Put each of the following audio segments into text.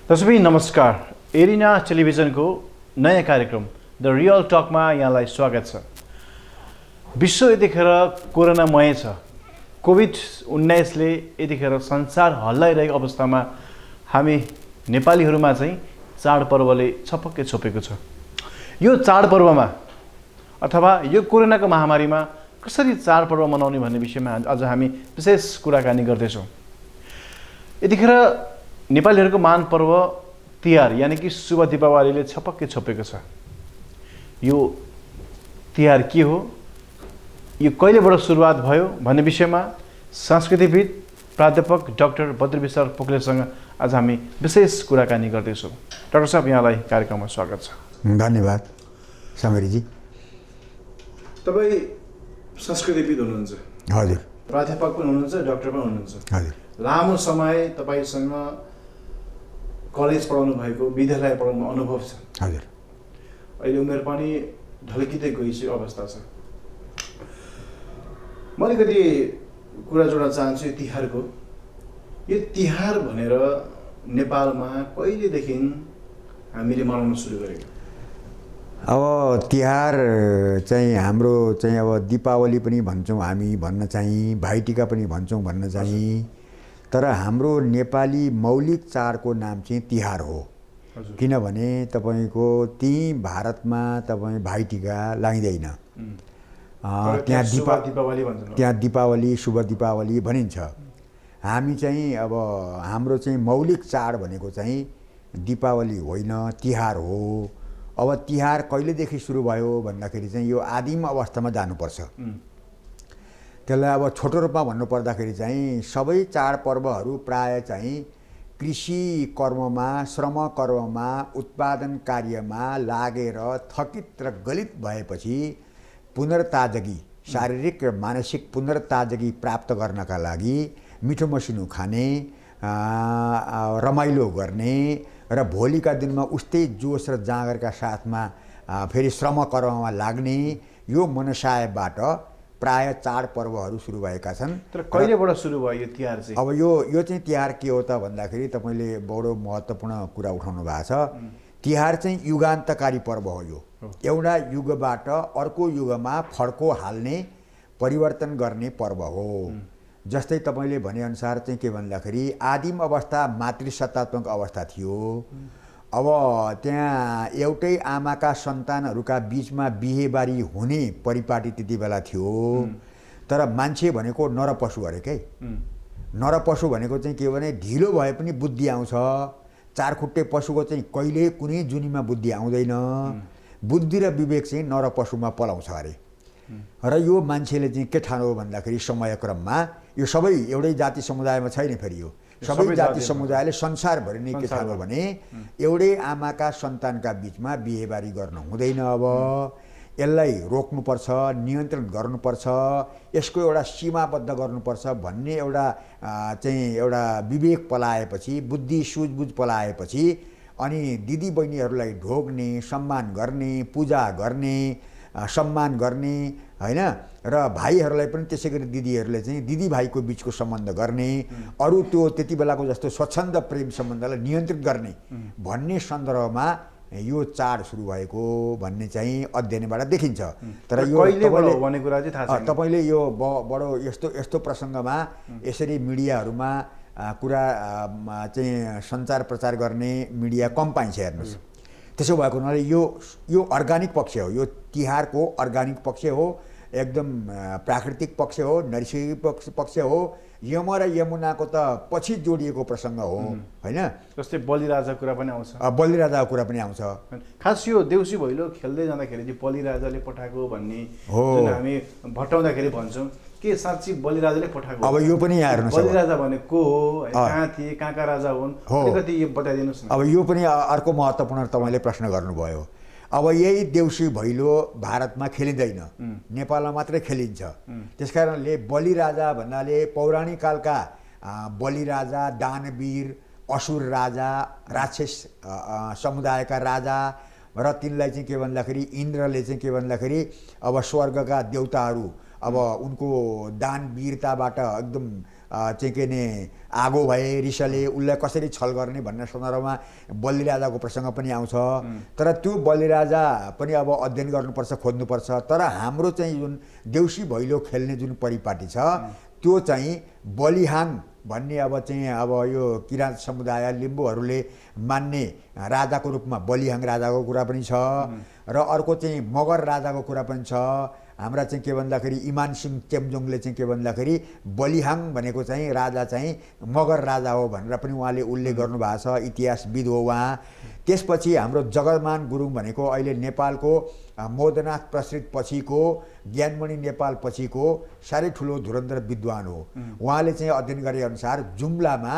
दर्शक नमस्कार। एरिना टेलिभिजनको नयाँ कार्यक्रम द रियल टकमा यहाँलाई स्वागत छ। विश्व यतिखेर कोरोनामय छ। कोभिड-19ले यतिखेर संसार हल्लाइरहेको अवस्थामा हामी नेपालीहरूमा चाहिँ चाडपर्वले छपक्कै छोपेको छ। यो चाडपर्वमा अथवा यो कोरोनाको महामारीमा कसरी चाडपर्व मनाउने भन्ने विषयमा आज हामी विशेष कुराकानी गर्दैछौँ। यतिखेर नेपालीहरूको मान पर्व तिहार यानी कि शुभ दीपावलीले छपक्कै छोपेको छ। यो तिहार के हो, यो कहिलेबाट सुरुवात भयो भन्ने विषयमा संस्कृतिविद प्राध्यापक डाक्टर बद्रविशाल पोखरेलसँग आज हामी विशेष कुराकानी गर्दैछौँ। डाक्टर साहब, यहाँलाई कार्यक्रममा स्वागत छ। धन्यवाद सङ्गरीजी। तपाईँ संस्कृतिविद हुनुहुन्छ? हजुर। प्राध्यापक पनि हुनुहुन्छ, डाक्टर पनि हुनुहुन्छ। हजुर। लामो समय तपाईँसँग कलेज पढाउनु भएको, विद्यालय पढाउनु अनुभव छ। हजुर। अहिले उमेर पनि ढल्किँदै गइसकेको अवस्था छ। म अलिकति कुरा जोड्न चाहन्छु तिहारको। यो तिहार भनेर नेपालमा कहिलेदेखि हामीले मनाउन सुरु गरेको? अब तिहार चाहिँ हाम्रो चाहिँ अब दीपावली पनि भन्छौँ हामी, भन्न चाहिँ भाइटिका पनि भन्छौँ भन्न चाहिँ, तर हाम्रो नेपाली मौलिक चाडको नाम चाहिँ तिहार हो। किनभने तपाईँको त्यहीँ भारतमा तपाईँ भाइटिका लगाइँदैन, त्यहाँ दीपावली शुभ दीपावली भनिन्छ। हामी चाहिँ अब हाम्रो चाहिँ मौलिक चाड भनेको चाहिँ दीपावली होइन, तिहार हो। अब तिहार कहिलेदेखि सुरु भयो भन्दाखेरि चाहिँ यो आदिम अवस्थामा जानुपर्छ। त्यसलाई अब छोटो रूपमा भन्नुपर्दाखेरि चाहिँ सबै चाडपर्वहरू प्राय चाहिँ कृषि कर्ममा, श्रम कर्ममा, उत्पादन कार्यमा लागेर थकित र गलित भएपछि पुनर्ताजगी, शारीरिक र मानसिक पुनर्ताजगी प्राप्त गर्नका लागि मिठो मसिनो खाने, रमाइलो गर्ने र भोलिका दिनमा उस्तै जोस र जाँगरका साथमा फेरि श्रम कर्ममा लाग्ने, यो मनसायबाट प्राय चाडपर्वहरू सुरु भएका छन्। तर कहिलेबाट सुरु भयो यो तिहार चाहिँ? अब यो चाहिँ तिहार के हो त भन्दाखेरि तपाईँले बडो महत्त्वपूर्ण कुरा उठाउनु भएको छ। तिहार चाहिँ युगान्तकारी पर्व हो। यो एउटा युगबाट अर्को युगमा फड्को हाल्ने, परिवर्तन गर्ने पर्व हो। जस्तै तपाईँले भनेअनुसार चाहिँ के भन्दाखेरि आदिम अवस्था मातृसत्तात्मक अवस्था थियो। अब त्यहाँ एउटै आमाका सन्तानहरूका बिचमा बिहेबारी हुने परिपाटी त्यति बेला थियो। तर मान्छे भनेको नरपशु अरे के। नरपशु भनेको चाहिँ के भने ढिलो भए पनि बुद्धि आउँछ। चारखुट्टे पशुको चाहिँ कहिले कुनै जुनीमा बुद्धि आउँदैन। बुद्धि र विवेक चाहिँ नरपशुमा पलाउँछ अरे। र यो मान्छेले चाहिँ के ठानो भन्दाखेरि समयक्रममा यो सबै एउटै जाति समुदायमा छैन। फेरि यो सबै जाति समुदायले संसारभरि नै के ठानो भने एउटै आमाका सन्तानका बिचमा बिहेबारी गर्न हुँदैन। अब यसलाई रोक्नुपर्छ, नियन्त्रण गर्नुपर्छ, यसको एउटा सीमाबद्ध गर्नुपर्छ भन्ने एउटा विवेक पलाएपछि, बुद्धि सुझबुझ पलाएपछि अनि दिदी बहिनीहरूलाई ढोग्ने, सम्मान गर्ने, पूजा गर्ने, सम्मान गर्ने हैन, र भाइहरूलाई पनि त्यसै गरी दिदीहरूले चाहिँ दिदीभाइको बिचको सम्बन्ध गर्ने, अरू त्यो त्यति बेलाको जस्तो स्वच्छन्द प्रेम सम्बन्धलाई नियन्त्रित गर्ने भन्ने सन्दर्भमा यो चाड सुरु भएको भन्ने चाहिँ अध्ययनबाट देखिन्छ। तर यो तपाईँले यो बडो यस्तो प्रसङ्गमा यसरी मिडियाहरूमा कुरा चाहिँ सञ्चार प्रचार गर्ने मिडिया कम पाइन्छ। हेर्नुहोस्, त्यसो भएको हुनाले यो अर्गानिक पक्ष हो। यो तिहारको अर्गानिक पक्ष हो, एकदम प्राकृतिक पक्ष हो, नैसर्गिक पक्ष हो। यम र यमुनाको त पछि जोडिएको प्रसङ्ग हो हैन। जस्तै बलिराजाको कुरा पनि आउँछ। बलिराजाको कुरा पनि आउँछ। खास यो देउसी भैलो खेल्दै जाँदाखेरि चाहिँ बलिराजाले पठाएको भन्ने जुन हामी भट्टाउँदाखेरि भन्छौँ, के साँच्ची बलिराजाले पठाएको? अब यो पनि यहाँ हेर्नुहोस्, बलिराजा भने को हो, कहाँ थिए, कहाँका राजा हुन्, अलिकति यो बताइदिनुहोस् न। अब यो पनि अर्को महत्त्वपूर्ण तपाईँले प्रश्न गर्नुभयो। अब यही देउसी भैलो भारतमा खेलिँदैन, नेपालमा मात्रै खेलिन्छ। त्यसकारणले बलिराजा भन्नाले पौराणिक कालका बलिराजा, दानवीर, असुर राजा, राक्षस समुदायका राजा र तिनलाई चाहिँ के भन्दाखेरि इन्द्रले चाहिँ के भन्दाखेरि अब स्वर्गका देवताहरू अब उनको दान वीरताबाट एकदम चाहिँ के ने आगो भए रिसले उसलाई कसरी छल गर्ने भन्ने सन्दर्भमा बलिराजाको प्रसङ्ग पनि आउँछ। तर त्यो बलिराजा पनि अब अध्ययन गर्नुपर्छ, खोज्नुपर्छ। तर हाम्रो चाहिँ जुन देउसी भैलो खेल्ने जुन परिपाटी छ त्यो चाहिँ बलिहाङ भन्ने अब चाहिँ अब यो किराँत समुदाय लिम्बूहरूले मान्ने राजाको रूपमा बलिहाङ राजाको कुरा पनि छ र अर्को चाहिँ मगर राजाको कुरा पनि छ। हाम्रा चाहिँ के भन्दाखेरि इमान सिंह चेम्जोङले चाहिँ के भन्दाखेरि बलिहाङ भनेको चाहिँ राजा चाहिँ मगर राजा हो भनेर पनि उहाँले उल्लेख गर्नुभएको छ, इतिहासविद हो उहाँ। त्यसपछि हाम्रो जगमान गुरुङ भनेको अहिले नेपालको मोदनाथ प्रसृत पछिको ज्ञानमणि नेपाल पछिको साह्रै ठुलो धुरन्धर विद्वान हो। उहाँले चाहिँ अध्ययन गरे अनुसार जुम्लामा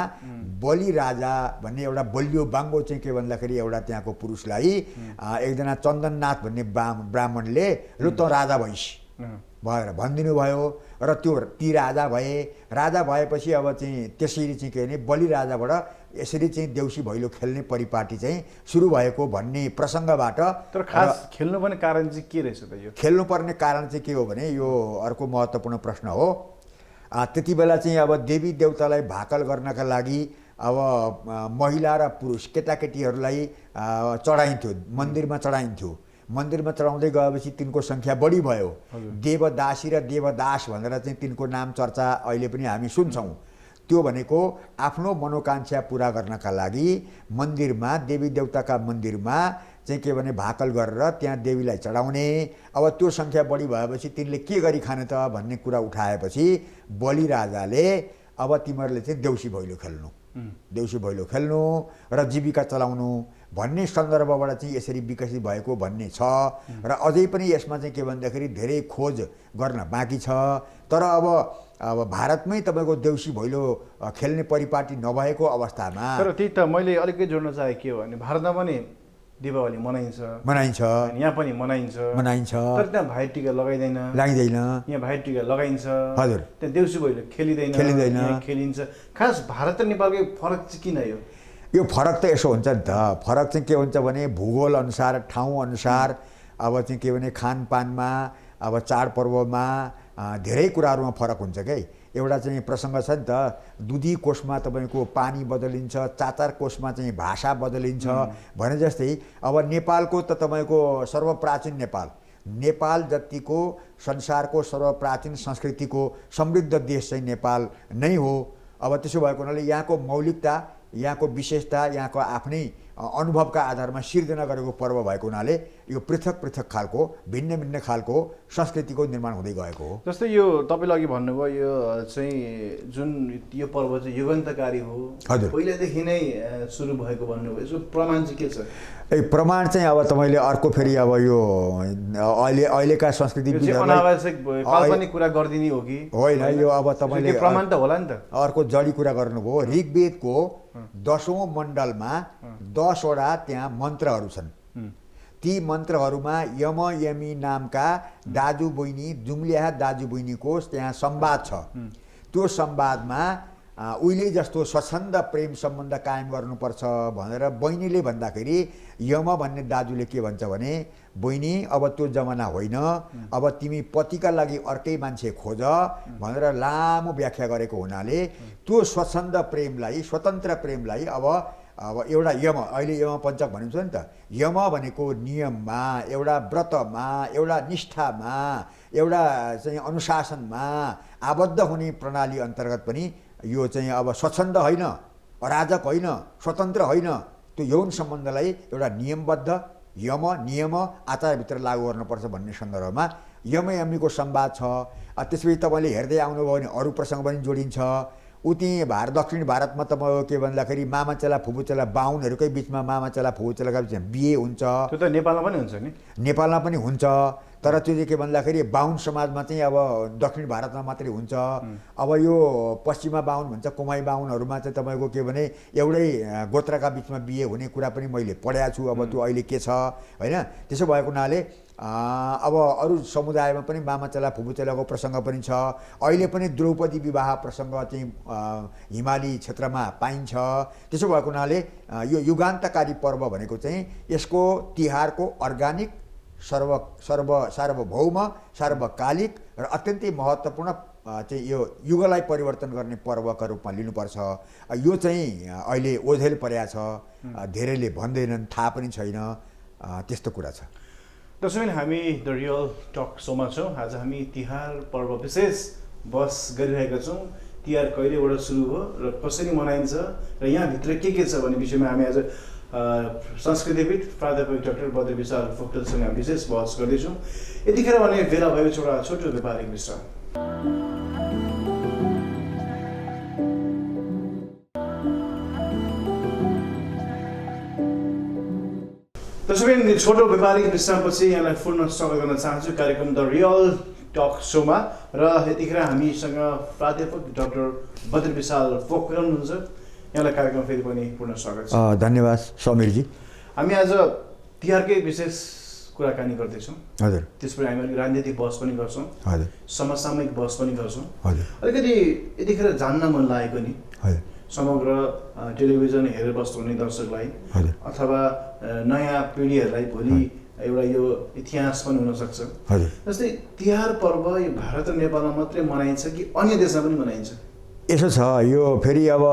बलि राजा भन्ने एउटा बलियो बाङ्गो चाहिँ के भन्दाखेरि एउटा त्यहाँको पुरुषलाई एकजना चन्दननाथ भन्ने ब्राह्मणले लु त राजा भइस् भनेर भनिदिनु भयो र ती राजा भए। राजा भएपछि अब चाहिँ त्यसरी चाहिँ के भने बलि राजाबाट यसरी चाहिँ देउसी भैलो खेल्ने परिपाटी चाहिँ सुरु भएको भन्ने प्रसङ्गबाट। तर खास खेल्नुपर्ने कारण चाहिँ के रहेछ त? यो खेल्नुपर्ने कारण चाहिँ के हो भने यो अर्को महत्त्वपूर्ण प्रश्न हो। त्यति बेला चाहिँ अब देवी देवतालाई भाकल गर्नका लागि अब महिला र पुरुष केटाकेटीहरूलाई चढाइन्थ्यो, मन्दिरमा चढाइन्थ्यो। मन्दिरमा चढाउँदै गएपछि तिनको सङ्ख्या बढी भयो। देवदासी र देवदास भनेर चाहिँ तिनको नाम चर्चा अहिले पनि हामी सुन्छौँ। त्यो भनेको आफ्नो मनोकाङ्क्षा पुरा गर्नका लागि मन्दिरमा देवी देवताका मन्दिरमा चाहिँ के भने भाकल गरेर त्यहाँ देवीलाई चढाउने। अब त्यो सङ्ख्या बढी भएपछि तिनले के गरी खाने त भन्ने कुरा उठाएपछि बलि राजाले अब तिमीहरूले चाहिँ देउसी भैलो खेल्नु, देउसी भैलो खेल्नु र जीविका चलाउनु भन्ने सन्दर्भबाट चाहिँ यसरी विकसित भएको भन्ने छ। र अझै पनि यसमा चाहिँ के भन्दाखेरि धेरै खोज गर्न बाँकी छ। तर अब भारतमै तपाईँको देउसी भैलो खेल्ने परिपाटी नभएको अवस्थामा तर त्यही त मैले अलिकति जोड्न चाहे के हो भने भारतमा पनि दीपावली मनाइन्छ, यहाँ पनि मनाइन्छ। तर त्यहाँ भाइटिका लगाइँदैन, यहाँ भाइटिका लगाइन्छ। हजुर, त्यहाँ देउसी भैलो खेलिँदैन, खेलिन्छ। खास भारत र नेपालको फरक चाहिँ किन यो फरक त यसो हुन्छ नि त। फरक चाहिँ के हुन्छ भने भूगोल अनुसार, ठाउँ अनुसार, अब चाहिँ के भने खानपानमा, अब चाडपर्वमा धेरै कुराहरूमा फरक हुन्छ क्या। एउटा चाहिँ प्रसङ्ग छ नि त, दुधी कोषमा तपाईँको पानी बदलिन्छ, चाचार कोषमा चाहिँ भाषा बदलिन्छ भने जस्तै अब नेपालको त तपाईँको सर्वप्राचीन नेपाल जतिको संसारको सर्वप्राचीन संस्कृतिको समृद्ध देश चाहिँ नेपाल नै हो। अब त्यसो भएको हुनाले यहाँको मौलिकता, यहाँको विशेषता, यहाँको आफ्नै अनुभवका आधारमा सिर्जना गरेको पर्व भएको हुनाले यो पृथक पृथक खालको भिन्न भिन्न खालको संस्कृतिको निर्माण हुँदै गएको हो। जस्तै यो तपाईँले अघि भन्नुभयो यो चाहिँ जुन यो पर्व चाहिँ युगान्तकारी हो, पहिलादेखि नै सुरु भएको भन्नुभयो। यसको प्रमाण चाहिँ के छ? प्रमाण चाहिँ अब तपाईँले अर्को फेरि अब यो अहिलेका संस्कृति अनावश्यक काल्पनिक कुरा गरिदिने हो कि होइन? यो अब तपाईँले प्रमाण त होला नि त। अर्को जडी कुरा गर्नुभयो। ऋग्वेदको 10औं मण्डलमा 10 वटा त्यहाँ मन्त्रहरू छन्। ती मन्त्रहरूमा यम यमी नामका दाजु बहिनी, जुम्ल्याहा दाजु बहिनीको त्यहाँ संवाद छ। त्यो संवादमा उहिले जस्तो स्वच्छन्द प्रेम सम्बन्ध कायम गर्नुपर्छ भनेर बहिनीले भन्दाखेरि यम भन्ने दाजुले के भन्छ भने, बहिनी अब त्यो जमाना होइन, अब तिमी पतिका लागि अर्कै मान्छे खोज भनेर लामो व्याख्या गरेको हुनाले त्यो स्वच्छन्द प्रेमलाई, स्वतन्त्र प्रेमलाई अब एउटा यम, अहिले यम पञ्चक भनिन्छ नि त। यम भनेको नियममा, एउटा व्रतमा, एउटा निष्ठामा, एउटा चाहिँ अनुशासनमा आबद्ध हुने प्रणाली अन्तर्गत पनि यो चाहिँ अब स्वच्छन्द होइन, अराजक होइन, स्वतन्त्र होइन, त्यो यौन सम्बन्धलाई एउटा नियमबद्ध नियम आचारभित्र लागू गर्नुपर्छ भन्ने सन्दर्भमा यम यमीको संवाद छ। त्यसपछि तपाईँले हेर्दै आउनुभयो भने अरू प्रसङ्ग पनि जोडिन्छ। उति दक्षिण भारतमा तपाईँको के भन्दाखेरि मामाचेला फुपूचेला बाहुनहरूकै बिचमा मामाचेला फुपूचेलाका बिचमा बिहे हुन्छ। त्यो त नेपालमा पनि हुन्छ नि? नेपालमा पनि हुन्छ। तर त्यो चाहिँ के भन्दाखेरि बाहुन समाजमा चाहिँ अब दक्षिण भारतमा मात्रै हुन्छ। अब यो पश्चिमा बाहुन भन्छ, कुमाई बाहुनहरूमा चाहिँ तपाईँको के भने एउटै गोत्रका बिचमा बिहे हुने कुरा पनि मैले पढेको छु। अब त्यो अहिले के छ होइन? त्यसो भएको हुनाले अब अरू समुदायमा पनि मामाचेला फुपूचेलाको प्रसङ्ग पनि छ। अहिले पनि द्रौपदी विवाह प्रसङ्ग चाहिँ हिमाली क्षेत्रमा पाइन्छ। त्यसो भएको हुनाले यो युगान्तकारी पर्व भनेको चाहिँ यसको तिहारको अर्गानिक सार्वभौम सार्वकालिक र अत्यन्तै महत्त्वपूर्ण चाहिँ यो युगलाई परिवर्तन गर्ने पर्वका रूपमा लिनुपर्छ। यो चाहिँ अहिले ओझेल परेको छ, धेरैले भन्दैनन्, थाहा पनि छैन, त्यस्तो कुरा छ। दर्शकबिन हामी द रियल टक सोमा छौँ। आज हामी तिहार पर्व विशेष बहस गरिरहेका छौँ। तिहार कहिलेबाट सुरु भयो र कसरी मनाइन्छ र यहाँभित्र के छ भन्ने विषयमा हामी आज संस्कृतिविद प्राध्यापक डाक्टर बद्र विशाल पोखरेलसँग विशेष बहस गर्दैछौँ। यतिखेर भने बेला भएको छ एउटा छोटो व्यापारिक विश्राम। दर्शकबिन छोटो व्यापारिक विश्रामपछि यहाँलाई पुनः स्वागत गर्न चाहन्छु कार्यक्रम द रियल टक सोमा। र यतिखेर हामीसँग प्राध्यापक डाक्टर बद्र विशाल पोखरेल हुनुहुन्छ। यहाँलाई कार्यक्रम फेरि पनि पुनः स्वागत छ। धन्यवाद समीरजी। हामी आज तिहारकै विशेष कुराकानी गर्दैछौँ। हजुर। त्यसपछि हामी अलिक राजनीतिक बहस पनि गर्छौँ। हजुर। समसामयिक बहस पनि गर्छौँ। हजुर। अलिकति यतिखेर जान्न मन लागेको नि हजुर समग्र टेलिभिजन हेरेर बस्नुहुने दर्शकलाई अथवा नयाँ पिँढीहरूलाई भोलि एउटा यो इतिहास पनि हुनसक्छ। हजुर। जस्तै तिहार पर्व यो भारत र नेपालमा मात्रै मनाइन्छ कि अन्य देशमा पनि मनाइन्छ? यसो छ, यो फेरि अब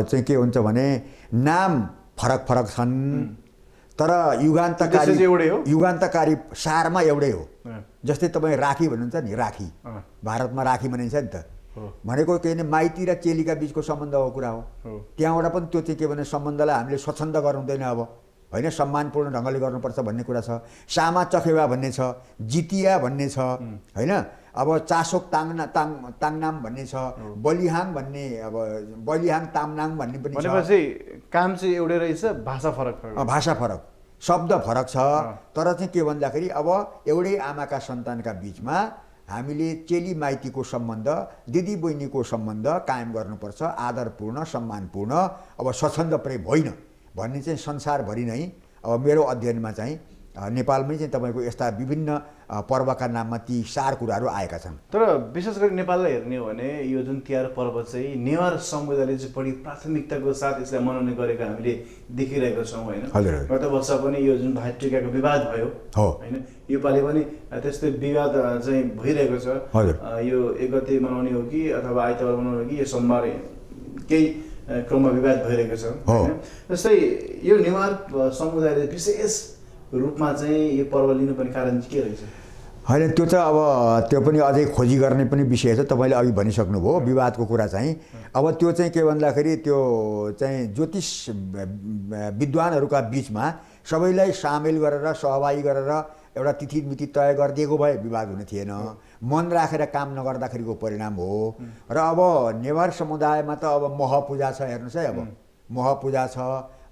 चाहिँ के हुन्छ भने नाम फरक फरक छन् तर युगान्तकारी सारमा एउटै हो। जस्तै तपाईँ राखी भन्नुहुन्छ नि, राखी भारतमा राखी मनाइन्छ नि त। भनेको के भने माइती र चेलीका बिचको सम्बन्धको कुरा हो। त्यहाँबाट पनि त्यो चाहिँ के भने सम्बन्धलाई हामीले स्वच्छन्द गर्नु हुँदैन अब, होइन, सम्मानपूर्ण ढङ्गले गर्नुपर्छ भन्ने कुरा छ। सामा चखेवा भन्ने छ, जितिया भन्ने छ, होइन, अब चासोक ताङनाम भन्ने छ, बलिहाङ भन्ने, अब बलिहाङ तामनाङ भन्ने पनि छ। भनेपछि काम चाहिँ एउटै रहेछ, भाषा फरक, भाषा फरक, शब्द फरक छ। तर चाहिँ के भन्दाखेरि अब एउटै आमाका सन्तानका बिचमा हामीले चेली माइतीको सम्बन्ध, दिदी बहिनीको सम्बन्ध कायम गर्नुपर्छ, आदरपूर्ण सम्मानपूर्ण, अब स्वच्छन्द प्रेम होइन भन्ने चाहिँ संसारभरि नै अब मेरो अध्ययनमा चाहिँ नेपालमै चाहिँ तपाईँको यस्ता विभिन्न पर्वका नाममा ती सार कुराहरू आएका छन्। तर विशेष गरी नेपाललाई हेर्ने हो भने यो जुन तिहार पर्व चाहिँ नेवार समुदायले चाहिँ बढी प्राथमिकताको साथ यसलाई मनाउने गरेको हामीले देखिरहेका छौँ, होइन? गत वर्ष पनि यो जुन भाइटिकाको विवाद भयो, होइन, योपालि पनि त्यस्तै विवाद चाहिँ भइरहेको छ। यो 1 गते मनाउने हो कि अथवा आइतबार मनाउने हो कि यो सोमबार केही क्रममा विवाद भइरहेको छ, होइन? जस्तै यो नेवार समुदायले विशेष रूपमा चाहिँ यो पर्व लिनुपर्ने कारण के रहेछ? होइन, त्यो चाहिँ अब त्यो पनि अझै खोजी गर्ने पनि विषय छ। तपाईँले अघि भनिसक्नुभयो विवादको कुरा चाहिँ। अब त्यो चाहिँ के भन्दाखेरि त्यो चाहिँ ज्योतिष विद्वानहरूका बिचमा सबैलाई सामेल गरेर सहभागी गरेर एउटा तिथि मिति तय गरिदिएको भए विवाद हुने थिएन। मन राखेर काम नगर्दाखेरिको परिणाम हो। र अब नेवार समुदायमा त अब महपूजा छ, हेर्नुहोस् है, अब महपूजा छ,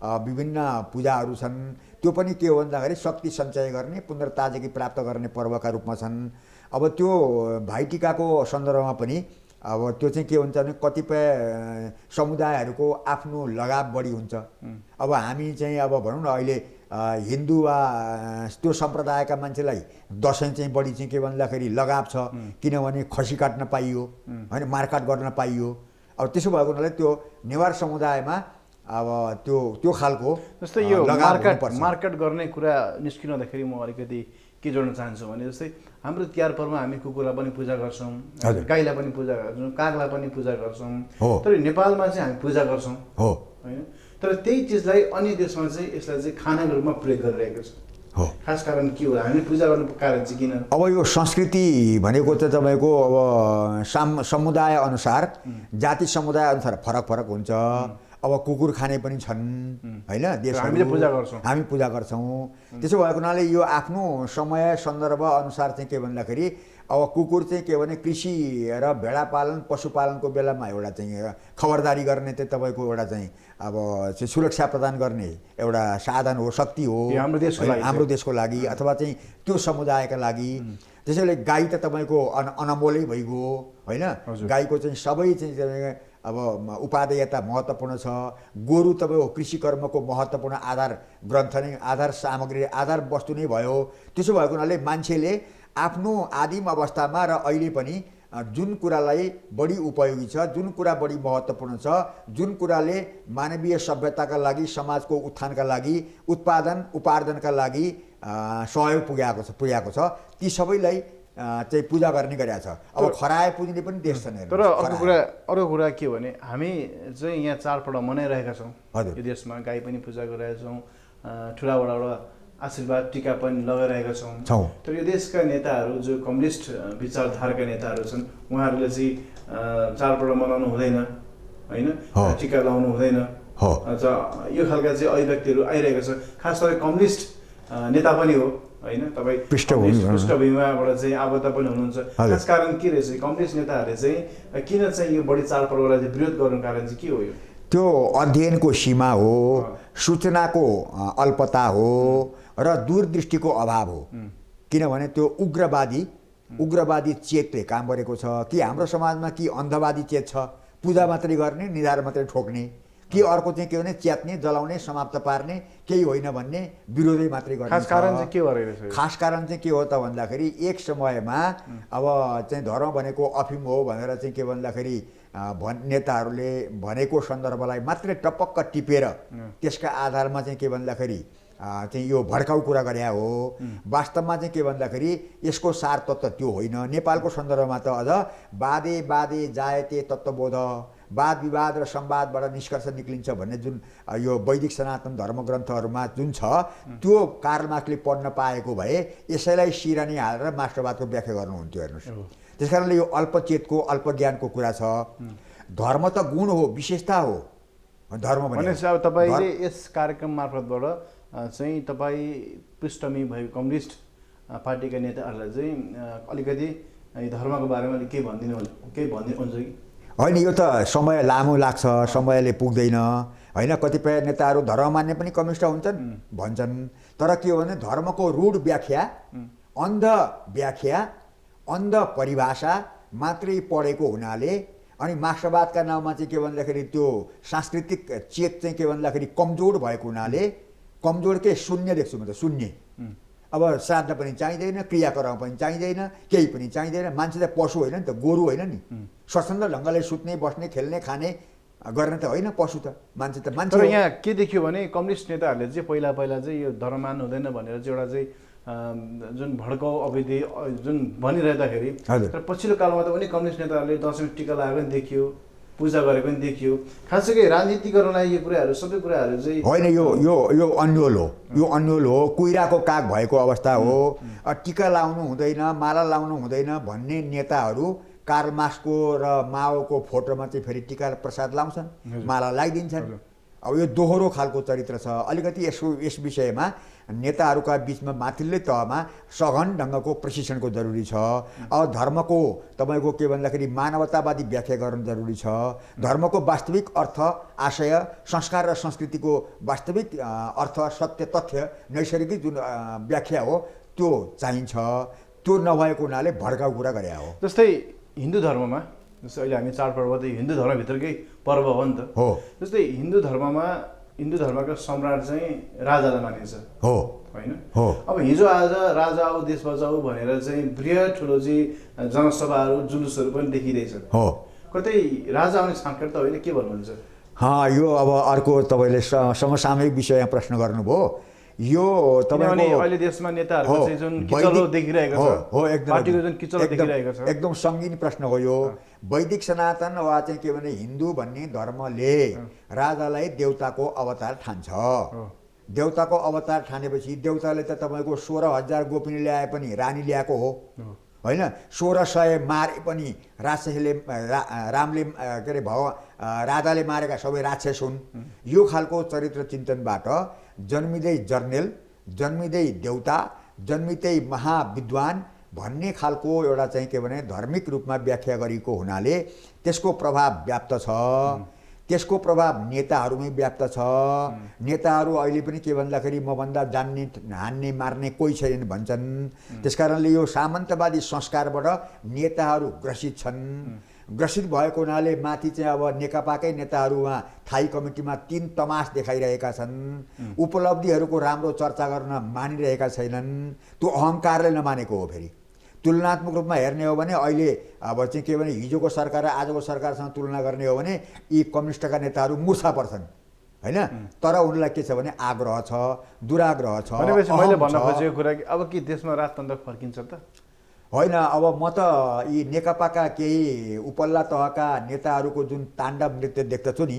विभिन्न पूजाहरू छन्। त्यो पनि के हो भन्दाखेरि शक्ति सञ्चय गर्ने, पुनर्ताजगी प्राप्त गर्ने पर्वका रूपमा छन्। अब त्यो भाइटिकाको सन्दर्भमा पनि अब त्यो चाहिँ के हुन्छ भने कतिपय समुदायहरूको आफ्नो लगाव बढी हुन्छ। अब हामी चाहिँ अब भनौँ न अहिले हिन्दू वा त्यो सम्प्रदायका मान्छेलाई दसैँ चाहिँ बढी चाहिँ के भन्दाखेरि लगाव छ, किनभने खसी काट्न पाइयो, होइन, मारकाट गर्न पाइयो। अब त्यसो भएको हुनाले त्यो नेवार समुदायमा अब त्यो खालको जस्तै यो मार्केट गर्ने कुरा निस्किँदाखेरि म अलिकति के जोड्न चाहन्छु भने जस्तै हाम्रो तिहार पर्वमा हामी कुकुरलाई पनि पूजा गर्छौँ, गाईलाई पनि पूजा गर्छौँ, कागलाई पनि पूजा गर्छौँ। तर नेपालमा चाहिँ हामी पूजा गर्छौँ, होइन? तर त्यही चिजलाई अन्य देशमा चाहिँ यसलाई चाहिँ खानाको रूपमा प्रयोग गरिरहेको छ। खास कारण के हो? हामी पूजा गर्नुको कारण चाहिँ किन? अब यो संस्कृति भनेको चाहिँ तपाईँको अब समुदाय अनुसार, जाति समुदाय अनुसार फरक फरक हुन्छ। अब कुकुर खाने पनि छन्, होइन, हामीले पूजा गर्छौँ, हामी पूजा गर्छौँ। त्यसो भएको हुनाले यो आफ्नो समय सन्दर्भ अनुसार चाहिँ के भन्दाखेरि अब कुकुर चाहिँ के भने कृषि र भेडा पालन पशुपालनको बेलामा एउटा चाहिँ खबरदारी गर्ने चाहिँ तपाईँको एउटा चाहिँ अब सुरक्षा प्रदान गर्ने एउटा साधन हो, शक्ति हो हाम्रो देशको लागि अथवा चाहिँ त्यो समुदायका लागि। त्यसैले गाई त तपाईँको अनमोलै भइगयो, होइन? गाईको चाहिँ सबै चाहिँ अब उपादेयता महत्त्वपूर्ण छ। गोरु तपाईँको कृषि कर्मको महत्त्वपूर्ण आधार ग्रन्थ नै, आधार सामग्री, आधार वस्तु नै भयो। त्यसो भएको हुनाले मान्छेले आफ्नो आदिम अवस्थामा र अहिले पनि जुन कुरालाई बढी उपयोगी छ, जुन कुरा बढी महत्त्वपूर्ण छ, जुन कुराले मानवीय सभ्यताका लागि, समाजको उत्थानका लागि, उत्पादन उपार्जनका लागि सहयोग पुर्याएको छ, ती सबैलाई चाहिँ पूजा गर्ने गरेका छ। अब खराए पुज्ने पनि देश छन्। तर अर्को कुरा के भने हामी चाहिँ यहाँ चाडपर्व मनाइरहेका छौँ। यो देशमा गाई पनि पूजा गरिरहेका छौँ, ठुलाबडाबाट आशीर्वाद टिका पनि लगाइरहेका छौँ। तर यो देशका नेताहरू जो कम्युनिस्ट विचारधाराका नेताहरू छन्, उहाँहरूले चाहिँ चाडपर्व मनाउनु हुँदैन, होइन, टिका लगाउनु हुँदैन, यो खालका चाहिँ अभिव्यक्तिहरू आइरहेको छ। खास गरी कम्युनिस्ट नेता पनि हो, होइन, तपाईँ पृष्ठभूमिबाट चाहिँ आबद्ध पनि हुनुहुन्छ। त्यस कारण के रहेछ कम्युनिस्ट नेताहरूले चाहिँ किन चाहिँ यो बढी चाडपर्वलाई चाहिँ विरोध गर्नुको कारण चाहिँ के हो? यो त्यो अध्ययनको सीमा हो, सूचनाको अल्पता हो र दूरदृष्टिको अभाव हो। किनभने त्यो उग्रवादी चेतले काम गरेको छ कि हाम्रो समाजमा कि अन्धवादी चेत छ, पूजा मात्रै गर्ने, निधार मात्रै ठोक्ने, कि अर्को चाहिँ के भने च्यात्ने, जलाउने, समाप्त पार्ने, केही होइन भन्ने विरोधै मात्रै गर्ने। खास कारण चाहिँ के भइरहेछ? खास कारण चाहिँ के हो त भन्दाखेरि एक समयमा अब चाहिँ धर्म भनेको अफिम हो भनेर चाहिँ के भन्दाखेरि नेताहरूले भनेको सन्दर्भलाई मात्रै टपक्क टिपेर त्यसका आधारमा चाहिँ के भन्दाखेरि चाहिँ यो भड्काउ कुरा गरे हो। वास्तवमा चाहिँ के भन्दाखेरि यसको सार तत्त्व त्यो होइन। नेपालको सन्दर्भमा त अझ वादे जायते तत्त्वबोध, वाद विवाद र संवादबाट निष्कर्ष निक्लिन्छ भन्ने जुन यो वैदिक सनातन धर्मग्रन्थहरूमा जुन छ, त्यो कार्ल मार्क्सले पढ्न पाएको भए यसैलाई सिरानी हालेर मार्क्सवादको व्याख्या गर्नुहुन्थ्यो। हेर्नुहोस्, त्यस कारणले यो अल्पचेतको अल्पज्ञानको कुरा छ। धर्म त गुण हो, विशेषता हो। धर्म भनेपछि अब तपाईँले यस कार्यक्रम मार्फतबाट चाहिँ तपाईँ पृष्ठभूमि भएको कम्युनिस्ट पार्टीका नेताहरूलाई चाहिँ अलिकति धर्मको बारेमा केही भनिदिनुहुन्छ कि? होइन, यो त समय लामो लाग्छ, समयले पुग्दैन, होइन। कतिपय नेताहरू धर्म मान्ने पनि कम्युनिस्ट हुन्छन् भन्छन्, तर के हो भने धर्मको रूढ व्याख्या, अन्ध व्याख्या, अन्ध परिभाषा मात्रै पढेको हुनाले अनि मार्क्सवादका नाउँमा चाहिँ के भन्दाखेरि त्यो सांस्कृतिक चेत चाहिँ के भन्दाखेरि कमजोर भएको हुनाले, कमजोर के शून्य देख्छु म त, शून्य। अब श्राद्ध पनि चाहिँदैन, क्रियाकर्म पनि चाहिँदैन, केही पनि चाहिँदैन। मान्छे त पशु होइन नि त, गोरु होइन नि, स्वतन्त्र ढङ्गले सुत्ने, बस्ने, खेल्ने, खाने गर्ने त होइन पशु त, मान्छे त मान्छे। तर यहाँ के देखियो भने कम्युनिस्ट नेताहरूले चाहिँ पहिला चाहिँ यो धर्म मान हुँदैन भनेर चाहिँ एउटा चाहिँ जुन भड्काउ अवधि जुन भनिरहँदाखेरि, तर पछिल्लो कालमा त उनी कम्युनिस्ट नेताहरूले दसैँ टिका लगाएको पनि देखियो, पूजा गरेको पनि देखियो। खास गरी राजनीतिकरणलाई यो कुराहरू सबै कुराहरू चाहिँ होइन, यो अन्यल हो, यो अन्यल हो, कुइराको काग भएको अवस्था हो। टिका लाउनु हुँदैन, माला लाउनु हुँदैन भन्ने नेताहरू कार्ल मार्क्सको र माओको फोटोमा चाहिँ फेरि टिका प्रसाद लाउँछन्, माला लगाइदिन्छन्। अब यो दोहोरो खालको चरित्र छ। अलिकति यस विषयमा नेताहरूका बिचमा माथिल्लो तहमा सघन ढङ्गको प्रशिक्षणको जरुरी छ। अब धर्मको तपाईँको के भन्दाखेरि मानवतावादी व्याख्या गर्नु जरुरी छ। धर्मको वास्तविक अर्थ, आशय, संस्कार र संस्कृतिको वास्तविक अर्थ, सत्य, तथ्य, नैसर्गिक जुन व्याख्या हो त्यो चाहिन्छ। त्यो नभएको हुनाले भड्काउ कुरा गरे हो। जस्तै हिन्दू धर्ममा, जस्तै अहिले हामी चाडपर्व त हिन्दू धर्मभित्रकै पर्व हो नि त हो। जस्तै हिन्दू धर्मका सम्राट चाहिँ राजालाई मानिन्छ हो, होइन? अब हिजो आज राजा आऊ देश बचाऊ भनेर चाहिँ बृहत ठुलो चाहिँ जनसभाहरू जुलुसहरू पनि देखिँदैछ हो। कतै राजा आउने छाँटकाट त होइन, के भन्नुहुन्छ? यो अब अर्को तपाईँले समसामयिक विषयमा प्रश्न गर्नुभयो। यो तपाईँको अहिले देशमा नेताहरूको चाहिँ जुन किचलो देखिरहेको छ, पार्टीको जुन किचलो देखिरहेको छ, एकदम सङ्गीन प्रश्न हो यो। वैदिक सनातन वा चाहिँ के भने हिन्दू भन्ने धर्मले राजालाई देवताको अवतार ठान्छ। देवताको अवतार ठानेपछि देवताले त तपाईँको 16,000 गोपिनी ल्याए पनि रानी ल्याएको हो, होइन? 1600 मारे पनि रामले के अरे राधाले मारेका सबै राक्षस हुन्। यो खालको चरित्र चिन्तनबाट जन्मिँदै जर्नेल, जन्मिँदै देवता, जन्मिँदै महाविद्वान भन्ने खालको एउटा चाहिँ के भने धार्मिक रूपमा व्याख्या गरेको हुनाले त्यसको प्रभाव व्याप्त छ। त्यसको प्रभाव नेताहरूमै व्याप्त छ। नेताहरू अहिले पनि के भन्दाखेरि मभन्दा जान्ने, हान्ने, मार्ने कोही छैन भन्छन्। त्यसकारणले यो सामन्तवादी संस्कारबाट नेताहरू ग्रसित छन्। ग्रसित भएको हुनाले माथि चाहिँ अब नेकपाकै नेताहरूमा थाई कमिटीमा 3 तमास देखाइरहेका छन्। उपलब्धिहरूको राम्रो चर्चा गर्न मानिरहेका छैनन्। त्यो अहङ्कारले नमानेको हो। फेरि तुलनात्मक रूपमा हेर्ने हो भने अहिले अब चाहिँ के भने हिजोको सरकार र आजको सरकारसँग तुलना गर्ने हो भने यी कम्युनिस्टका नेताहरू मूर्छा पर्छन् होइन। तर उनीहरूलाई के छ भने आग्रह छ, दुराग्रह छ। भनेपछि मैले भन्न खोजेको कुरा कि अब के देशमा राजतन्त्र फर्किन्छ त? होइन, अब म त यी नेकपाका केही उपल्ला तहका नेताहरूको जुन ताण्डव नृत्य देख्दछु नि,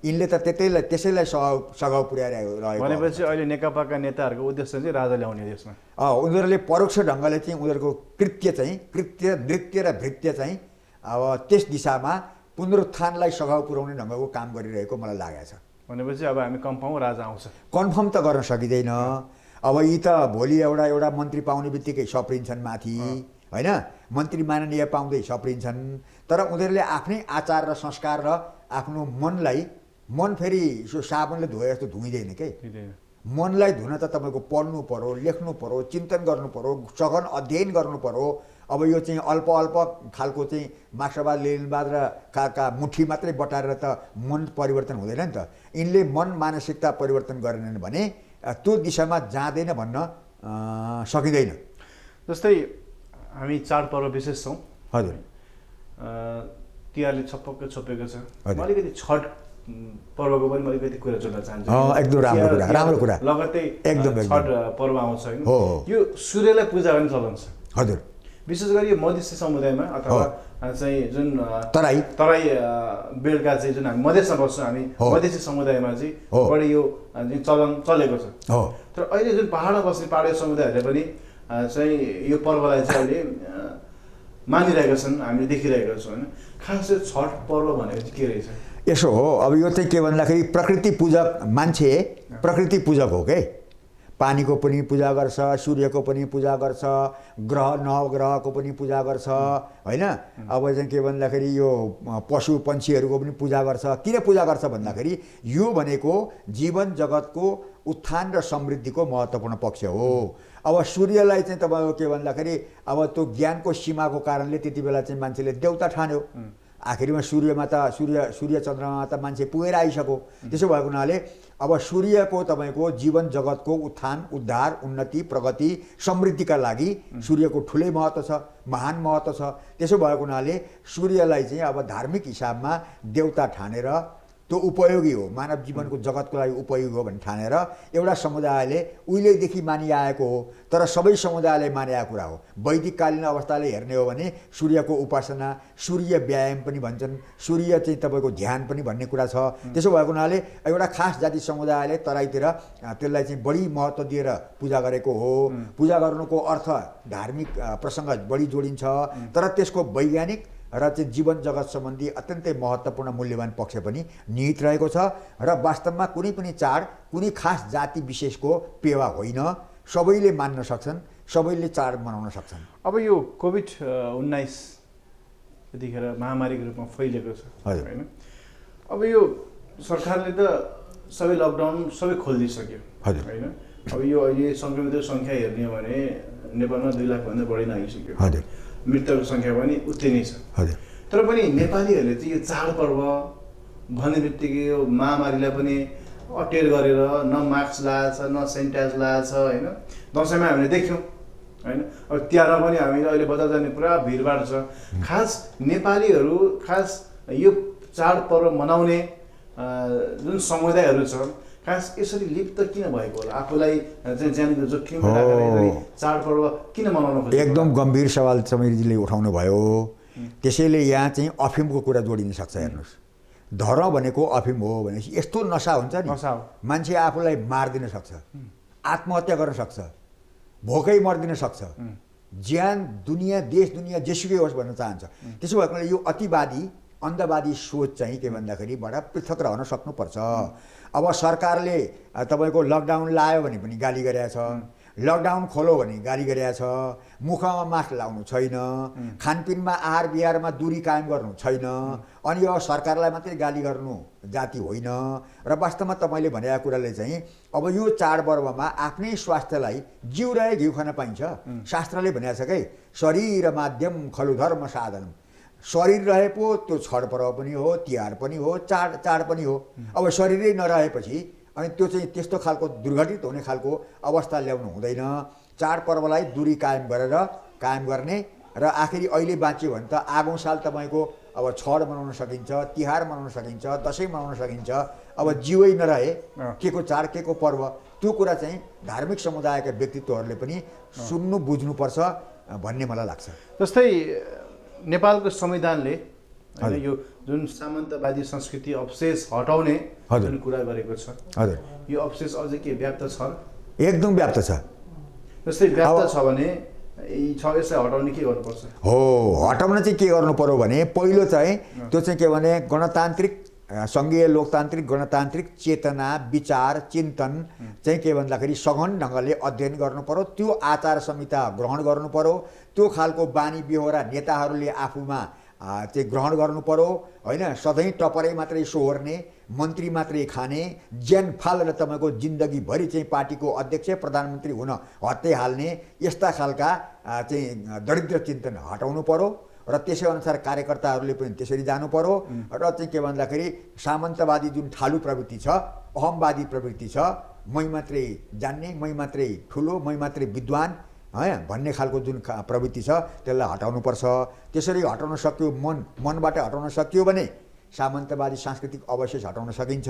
यिनले त त्यसैलाई सघाउ पुर्याइरहेको। भनेपछि अहिले नेकपाका नेताहरूको उद्देश्य चाहिँ राजा ल्याउने देशमा। उनीहरूले परोक्ष ढङ्गले चाहिँ उनीहरूको नृत्य र भृत्य चाहिँ अब त्यस दिशामा पुनरुत्थानलाई सघाउ पुर्याउने ढङ्गको काम गरिरहेको मलाई लागेको छ। भनेपछि अब हामी कन्फर्म राजा आउँछ? कन्फर्म त गर्न सकिँदैन। अब यी त भोलि एउटा मन्त्री पाउने बित्तिकै सप्रिन्छन् माथि होइन, मन्त्री माननीय पाउँदै सप्रिन्छन्। तर उनीहरूले आफ्नै आचार र संस्कार र आफ्नो मन फेरि यसो साबुनले धोए जस्तो धुइँदैन के। मनलाई धुन त तपाईँको पढ्नु पर्यो, लेख्नु पर्यो, चिन्तन गर्नु पर्यो, सघन अध्ययन गर्नु पर्यो। अब यो चाहिँ अल्प खालको चाहिँ मार्क्सवाद लेनिनवाद र का मुठी मात्रै बटारेर त मन परिवर्तन हुँदैन नि त। यिनले मन मानसिकता परिवर्तन गरेनन् भने त्यो दिशामा जाँदैन भन्न सकिँदैन। जस्तै हामी चाडपर्व विशेष छौँ। हजुर, तिहारले छपक्क छोपेको छ। अलिकति छठ पर्वको पनि अलिकति कुरा जोड्न चाहन्छु। एकदम राम्रो कुरा लगत्तै एकदम छठ पर्व आउँछ होइन। यो सूर्यलाई पूजा गर्ने चलन छ। हजुर, विशेष गरी यो मधेसी समुदायमा अथवा चाहिँ जुन तराई बेलका चाहिँ जुन हामी मधेसमा बस्छौँ, हामी मधेसी समुदायमा चाहिँ बढी यो चलन चलेको छ। तर अहिले जुन पहाडमा बस्ने पहाडी समुदायहरूले पनि चाहिँ यो पर्वलाई चाहिँ अहिले मानिरहेका छन्, हामीले देखिरहेका छौँ होइन। खास चाहिँ छठ पर्व भनेको चाहिँ के रहेछ? यसो हो, अब यो चाहिँ के भन्दाखेरि प्रकृति पूजक मान्छे प्रकृति पूजक हो के। पानीको पनि पूजा गर्छ, सूर्यको पनि पूजा गर्छ, नवग्रहको पनि पूजा गर्छ होइन। अब चाहिँ के भन्दाखेरि यो पशु पन्छीहरूको पनि पूजा गर्छ। किन पूजा गर्छ भन्दाखेरि यो भनेको जीवन जगतको उत्थान र समृद्धिको महत्त्वपूर्ण पक्ष हो। अब सूर्यलाई चाहिँ तपाईँको के भन्दाखेरि अब त्यो ज्ञानको सीमाको कारणले त्यति बेला चाहिँ मान्छेले देवता ठान्यो। आखिरमा सूर्य चन्द्रमा त मान्छे पुगेर आइसक्यो। त्यसो भएको हुनाले अब सूर्यको तपाईँको जीवन जगतको उत्थान, उद्धार, उन्नति, प्रगति, समृद्धिका लागि सूर्यको ठुलै महत्त्व छ, महान महत्त्व छ। त्यसो भएको हुनाले सूर्यलाई चाहिँ अब धार्मिक हिसाबमा देवता ठानेर त्यो उपयोगी हो, मानव जीवनको जगतको लागि उपयोगी हो भन्ने ठानेर एउटा समुदायले उहिलेदेखि मानिआएको हो। तर सबै समुदायले मानिआएको कुरा हो। वैदिककालीन अवस्थाले हेर्ने हो भने सूर्यको उपासना, सूर्य व्यायाम पनि भन्छन्, सूर्य चाहिँ तपाईँको ध्यान पनि भन्ने कुरा छ। त्यसो भएको हुनाले एउटा खास जाति समुदायले तराईतिर त्यसलाई चाहिँ बढी महत्त्व दिएर पूजा गरेको हो। पूजा गर्नुको अर्थ धार्मिक प्रसङ्ग बढी जोडिन्छ, तर त्यसको वैज्ञानिक र चाहिँ जीवन जगत सम्बन्धी अत्यन्तै महत्त्वपूर्ण मूल्यवान पक्ष पनि निहित रहेको छ। र वास्तवमा कुनै पनि चाड कुनै खास जाति विशेषको पेवा होइन, सबैले मान्न सक्छन्, सबैले चाड मनाउन सक्छन्। अब यो कोभिड-19 यतिखेर महामारीको रूपमा फैलिएको छ होइन। अब यो सरकारले त सबै लकडाउन सबै खोलिदिइसक्यो होइन। अब यो अहिले सङ्क्रमितको सङ्ख्या हेर्ने हो भने नेपालमा 2 लाखभन्दा बढी नागिसक्यो। मृतकको सङ्ख्या पनि उति नै छ। तर पनि नेपालीहरूले चाहिँ यो चाडपर्व भन्ने बित्तिकै यो महामारीलाई पनि अटेर गरेर न मास्क लगाएको छ, न सेनिटाइज लगाएको छ होइन। दसैँमा हामीले देख्यौँ होइन। अब तिहारमा पनि हामीले अहिले बजार जाने पुरा भिडभाड छ। खास नेपालीहरू खास यो चाडपर्व मनाउने जुन समुदायहरू छ खास यसरी लिप्त किन भएको होला? आफूलाई चाहिँ ज्यानको जोखिम चाडपर्व किन मनाउनु खोज्छ? एकदम गम्भीर सवाल समीरजीले उठाउनु भयो। त्यसैले यहाँ चाहिँ अफिमको कुरा जोडिन सक्छ। हेर्नुहोस्, धर्म भनेको अफिम हो भनेपछि यस्तो नसा हुन्छ नि, मान्छे आफूलाई मारिदिन सक्छ, आत्महत्या गर्न सक्छ, भोकै मर्दिन सक्छ, ज्यान दुनियाँ देश दुनियाँ जेसुकै होस् भन्न चाहन्छ। त्यसो भएकोले यो अतिवादी अन्धवादी सोच चाहिँ के भन्दाखेरिबाट पृथक रहन सक्नुपर्छ। अब सरकारले तपाईँको लकडाउन लायो भने पनि गाली गरेको छ, लकडाउन खोलो भने गाली गरेको छ, मुखमा मास्क लाउनु छैन, खानपिनमा आहार विहारमा दूरी कायम गर्नु छैन। अनि अब सरकारलाई मात्रै गाली गर्नु जाति होइन। र वास्तवमा तपाईँले भनेको कुराले चाहिँ अब यो चाडपर्वमा आफ्नै स्वास्थ्यलाई जिउ रहे घिउ खान पाइन्छ। शास्त्रले भनेको छ कि शरीर माध्यम खलु धर्म साधनम। शरीर रहे पो त्यो छठ पर्व पनि हो, तिहार पनि हो, चाड पनि हो। अब शरीरै नरहेपछि अनि त्यो चाहिँ त्यस्तो खालको दुर्घटित हुने खालको अवस्था ल्याउनु हुँदैन। चाडपर्वलाई दूरी कायम गरेर कायम गर्ने र आखिरी अहिले बाँच्यो भने त आगौँ साल तपाईँको अब छठ मनाउन सकिन्छ, तिहार मनाउन सकिन्छ, दसैँ मनाउन सकिन्छ। अब जीवै नरहे के को चाड के को पर्व, त्यो कुरा चाहिँ धार्मिक समुदायका व्यक्तित्वहरूले पनि सुन्नु बुझ्नुपर्छ भन्ने मलाई लाग्छ। जस्तै नेपालको संविधानले होइन यो जुन सामन्तवादी संस्कृति अवशेष हटाउने जुन कुरा गरेको छ, हजुर, यो अवशेष अझै के व्याप्त छ? एकदम व्याप्त छ। जस्तै व्याप्त छ भने यसलाई हटाउने के गर्नुपर्छ? हो, हटाउन चाहिँ के गर्नु पर्यो भने पहिलो चाहिँ त्यो चाहिँ के भने गणतान्त्रिक सङ्घीय लोकतान्त्रिक गणतान्त्रिक चेतना विचार चिन्तन चाहिँ के भन्दाखेरि सघन ढङ्गले अध्ययन गर्नु पर्यो। त्यो आचार संहिता ग्रहण गर्नु पर्यो। त्यो खालको बानी बेहोरा नेताहरूले आफूमा चाहिँ ग्रहण गर्नु पर्यो होइन। सधैँ टपरै मात्रै सोहोर्ने, मन्त्री मात्रै खाने, ज्यान फालेर तपाईँको जिन्दगीभरि चाहिँ पार्टीको अध्यक्ष प्रधानमन्त्री हुन हत्तै हाल्ने यस्ता खालका चाहिँ दरिद्र चिन्तन हटाउनु पर्यो र त्यसै अनुसार कार्यकर्ताहरूले पनि त्यसरी जानु पर्यो। र चाहिँ के भन्दाखेरि सामन्तवादी जुन ठालु प्रवृत्ति छ, अहमवादी प्रवृत्ति छ, मै मात्रै जान्ने, मै मात्रै ठुलो, मै मात्रै विद्वान भन्ने खालको जुन प्रवृत्ति छ त्यसलाई हटाउनुपर्छ। त्यसरी हटाउन सक्यो, मनबाट हटाउन सकियो भने सामन्तवादी सांस्कृतिक अवशेष हटाउन सकिन्छ।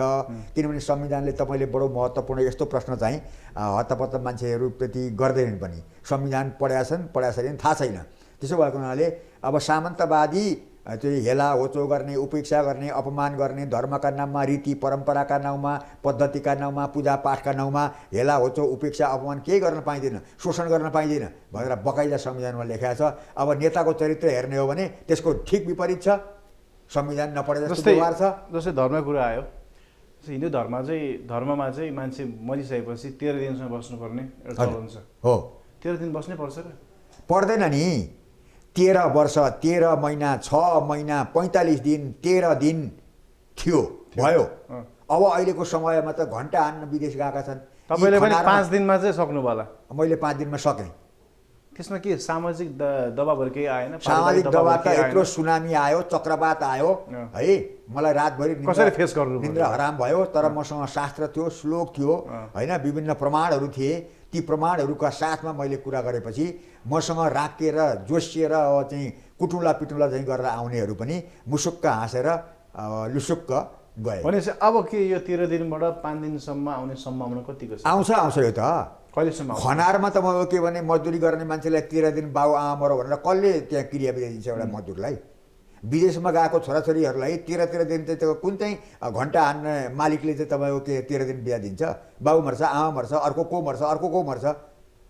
किनभने संविधानले तपाईँले बडो महत्त्वपूर्ण यस्तो प्रश्न चाहिँ हतपत्त मान्छेहरूप्रति गर्दैनन् पनि। संविधान पढाएका छैनन् थाहा छैन। त्यसो भएको हुनाले अब सामन्तवादी चाहिँ हेला होचो गर्ने, उपेक्षा गर्ने, अपमान गर्ने, धर्मका नाममा, रीति परम्पराका नाउँमा, पद्धतिका नाउँमा, पूजापाठका नाउँमा हेला होचो उपेक्षा अपमान केही गर्न पाइँदैन, शोषण गर्न पाइँदैन भनेर बकाइदा संविधानमा लेखेको छ। अब नेताको चरित्र हेर्ने हो भने त्यसको ठिक विपरीत छ। संविधान नपढे जस्तो व्यवहार छ। जस्तै धर्म कुरा आयो, हिन्दू धर्ममा चाहिँ मान्छे मरिसकेपछि 13 दिनसम्म बस्नुपर्ने एउटा चलन छ। हो, 13 दिन बस्नै पर्छ र? पर्दैन नि। 13 वर्ष, 13 महिना, 6 महिना, 45 दिन, 13 दिन थियो भयो। अब अहिलेको समयमा त घन्टा हान्न विदेश गएका छन्। तपाईँले पनि 5 दिनमा चाहिँ सक्नु होला? मैले 5 दिनमा सकेँ। त्यसमा के सामाजिक दबाबहरू केही आएन? सामाजिक दबाब त यत्रो सुनामी आयो, चक्रवात आयो है। मलाई रातभरि कसरी फेस गर्नु निन्द्रा हराम भयो। तर मसँग शास्त्र थियो, श्लोक थियो होइन, विभिन्न प्रमाणहरू थिए। ती प्रमाणहरूका साथमा मैले कुरा गरेपछि मसँग राखेर जोसिएर चाहिँ कुटुला पिटुला चाहिँ गरेर आउनेहरू पनि मुसुक्क हाँसेर लुसुक्क गए। भनेपछि अब के यो 13 दिनबाट 5 दिनसम्म आउने सम्भावना कतिको छ? आउँछ यो त। कहिलेसम्म? खनारमा त म के भने मजदुरी गर्ने मान्छेलाई 13 दिन बाउ आमा मरो भनेर कसले त्यहाँ क्रिया दिन्छ एउटा मजदुरलाई? विदेशमा गएको छोराछोरीहरूलाई 13 दिन चाहिँ त्यो कुन चाहिँ घन्टा हान्ने मालिकले चाहिँ तपाईँको के 13 दिन बिहा दिन्छ? बाउ मर्छ, आमा मर्छ, अर्को को मर्छ,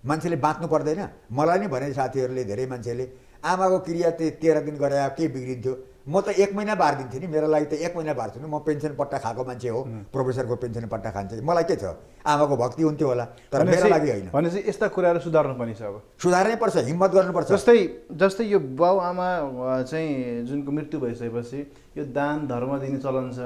मान्छेले बाँच्नु पर्दैन? मलाई नै भने साथीहरूले, धेरै मान्छेले आमाको क्रिया 13 दिन गरे के बिग्रिन्थ्यो? म त 1 महिना बार दिन्थेँ नि। मेरो लागि त 1 महिना बार्छु नि। म पेन्सन पट्टा खाएको मान्छे हो, प्रोफेसरको पेन्सन पट्टा खान्छ। मलाई के छ, आमाको भक्ति हुन्थ्यो होला, तर मेरो लागि होइन। भनेपछि यस्ता कुराहरू सुधार्नु पनि छ। अब सुधार्नै पर्छ, हिम्मत गर्नुपर्छ। जस्तै यो बाउ आमा चाहिँ जुनको मृत्यु भइसकेपछि यो दान धर्म दिने चलन छ।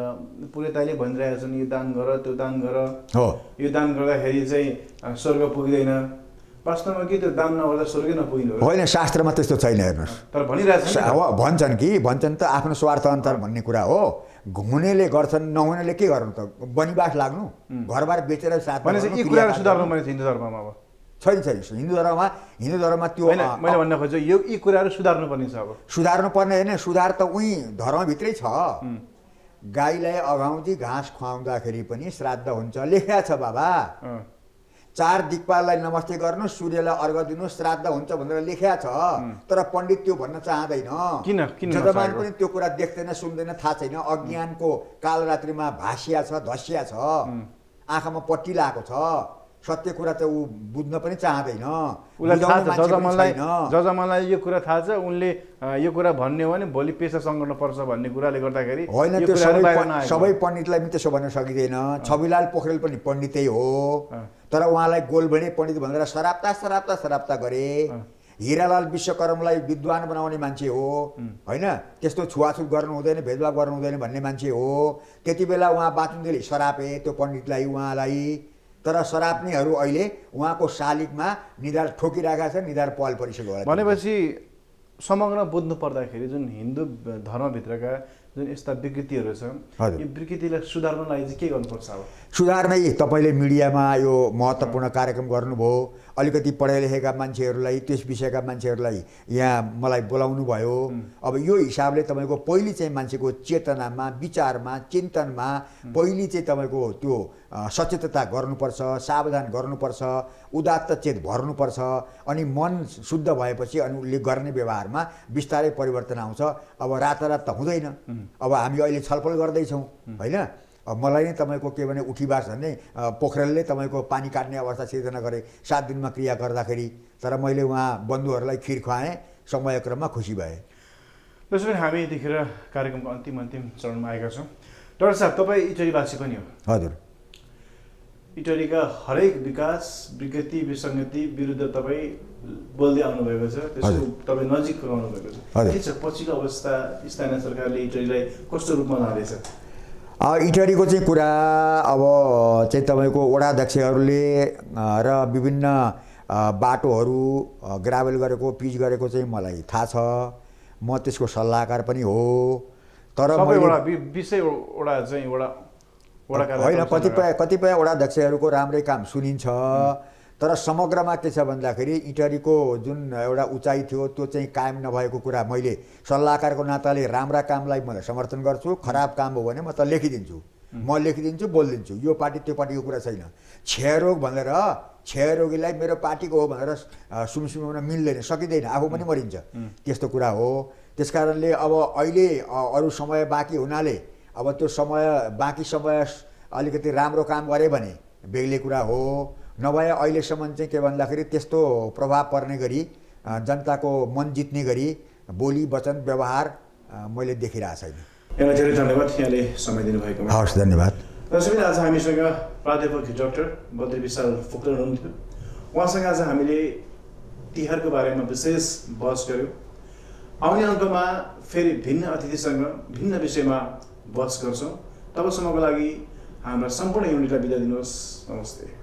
पुरेताले भनिरहेका छन् यो दान गर, त्यो दान गर, हो, यो दान गर्दाखेरि चाहिँ स्वर्ग पुग्दैन। वास्तवमा के त्यो दान नगर्दा स्वर्गै नपुग्नु होइन। शास्त्रमा त्यस्तो छैन, हेर्नुहोस्। तर भन्छन् त आफ्नो स्वार्थ अनुसार भन्ने कुरा हो। हुनेले गर्छन्, नहुनेले के गर्नु त? बनिबास लाग्नु, घरबार बेचेर साथ यी कुराहरू सुधार्नु पर्ने हिन्दू धर्ममा अब छैन। हिन्दू धर्ममा त्यो मैले भन्न खोज्छु यी कुराहरू सुधार्नु पर्ने छ। अब सुधार्नु पर्ने होइन, सुधार त उही धर्मभित्रै छ। गाईलाई अघाउँदी घाँस खुवाउँदाखेरि पनि श्राद्ध हुन्छ, लेखेको छ बाबा। 4 दिक्पाललाई नमस्ते गर्नु, सूर्यलाई अर्घ दिनु, श्राद्ध हुन्छ भनेर लेखेको छ। तर पण्डित त्यो भन्न चाहँदैन। किन जजमान पनि त्यो कुरा देख्दैन, सुन्दैन, थाहा छैन। अज्ञानको कालरात्रिमा भासिया छ, धसिया छ, आँखामा पट्टी लगाएको छ। सत्य कुरा त ऊ बुझ्न पनि चाहँदैन। जजमानलाई यो कुरा थाहा छ, उनले यो कुरा भन्ने हो भने भोलि पेसा सङ्गठन पर्छ भन्ने कुराले गर्दाखेरि होइन। त्यो सबै पण्डितलाई पनि त्यसो भन्न सकिँदैन। छविलाल पोखरेल पनि पण्डितै हो, तर उहाँलाई गोलभेडे पण्डित भनेर सराप्ता गरे। हिरालाल विश्वकर्मलाई विद्वान बनाउने मान्छे हो होइन। त्यस्तो छुवाछुत गर्नु हुँदैन, भेदभाव गर्नु हुँदैन भन्ने मान्छे हो। त्यति बेला उहाँ बाँचुन्जेली सरापे त्यो पण्डितलाई, उहाँलाई। तर सराप्नेहरू अहिले उहाँको शालिगमा निधार ठोकिरहेका छन्, निधार पहल परिसक्यो होला। भनेपछि समग्र बुझ्नु पर्दाखेरि जुन हिन्दू धर्मभित्रका जुन यस्ता विकृतिहरू छ, यो विकृतिलाई सुधार्नलाई चाहिँ के गर्नुपर्छ? अब सुधार्नै तपाईँले मिडियामा यो महत्त्वपूर्ण कार्यक्रम गर्नुभयो। अलिकति पढे लेखेका मान्छेहरूलाई त्यस विषयका मान्छेहरूलाई यहाँ मलाई बोलाउनु भयो। अब यो हिसाबले तपाईँको पहिले चाहिँ मान्छेको चेतनामा विचारमा चिन्तनमा पहिले चाहिँ तपाईँको त्यो सचेतता गर्नुपर्छ, सावधान गर्नुपर्छ, उदात्त चेत भर्नुपर्छ। अनि मन शुद्ध भएपछि अनि उसले गर्ने व्यवहारमा बिस्तारै परिवर्तन आउँछ। अब रातारात त हुँदैन। अब हामी अहिले छलफल गर्दैछौँ होइन। अब मलाई नै तपाईँको के भने उठीबास भन्ने पोखरेलले तपाईँको पानी काट्ने अवस्था सिर्जना गरे 7 दिनमा क्रिया गर्दाखेरि। तर मैले उहाँ बन्धुहरूलाई खिर खुवाएँ, समयक्रममा खुसी भए। त्यसो भने हामी यतिखेर कार्यक्रमको अन्तिम चरणमा आएका छौँ। डाक्टर साहब, तपाईँ इटलीवासी पनि हो। हजुर। इटलीका हरेक विकास विकृति विसङ्गति विरुद्ध तपाईँ बोल्दै आउनुभएको छ, त्यसको तपाईँ नजिक पुर्याउनु भएको छ। के छ पछिल्लो अवस्था? स्थानीय सरकारले इटलीलाई कस्तो रूपमा लाँदैछ? इटलीको चाहिँ कुरा अब चाहिँ तपाईँको वडाध्यक्षहरूले र विभिन्न बाटोहरू ग्राभेल गरेको पिच गरेको चाहिँ मलाई थाहा छ। म त्यसको सल्लाहकार पनि हो। तर होइन, कतिपय वडाध्यक्षहरूको राम्रै काम सुनिन्छ। तर समग्रमा के छ भन्दाखेरि इटलीको जुन एउटा उचाइ थियो त्यो चाहिँ कायम नभएको कुरा मैले सल्लाहकारको नाताले राम्रा कामलाई मलाई समर्थन गर्छु। खराब काम हो भने म त लेखिदिन्छु, बोलिदिन्छु। यो पार्टी त्यो पार्टीको कुरा छैन। क्षयरोग भनेर क्षयरोगीलाई मेरो पार्टीको हो भनेर सुमसुमाउन मिल्दैन, सकिँदैन, आफू पनि मरिन्छ। त्यस्तो कुरा हो। त्यसकारणले अब अहिले अरू समय बाँकी हुनाले अब त्यो बाँकी समय अलिकति राम्रो काम गरे भने बेग्लै कुरा हो। नभए अहिलेसम्म चाहिँ के भन्दाखेरि त्यस्तो प्रभाव पर्ने गरी जनताको मन जित्ने गरी बोली वचन व्यवहार मैले देखिरहेको छैन। यहाँलाई धेरै धन्यवाद, यहाँले समय दिनुभएकोमा। हवस्, धन्यवाद। दर्शकले, आज हामीसँग प्राध्यापक डाक्टर बद्री विशाल पोखरेल हुनुहुन्थ्यो। उहाँसँग आज हामीले तिहारको बारेमा विशेष बहस गऱ्यौँ। आउने अङ्कमा फेरि भिन्न अतिथिसँग भिन्न विषयमा बहस गर्छौँ। तबसम्मको लागि हाम्रा सम्पूर्ण युनिटलाई बिदा दिनुहोस्। नमस्ते।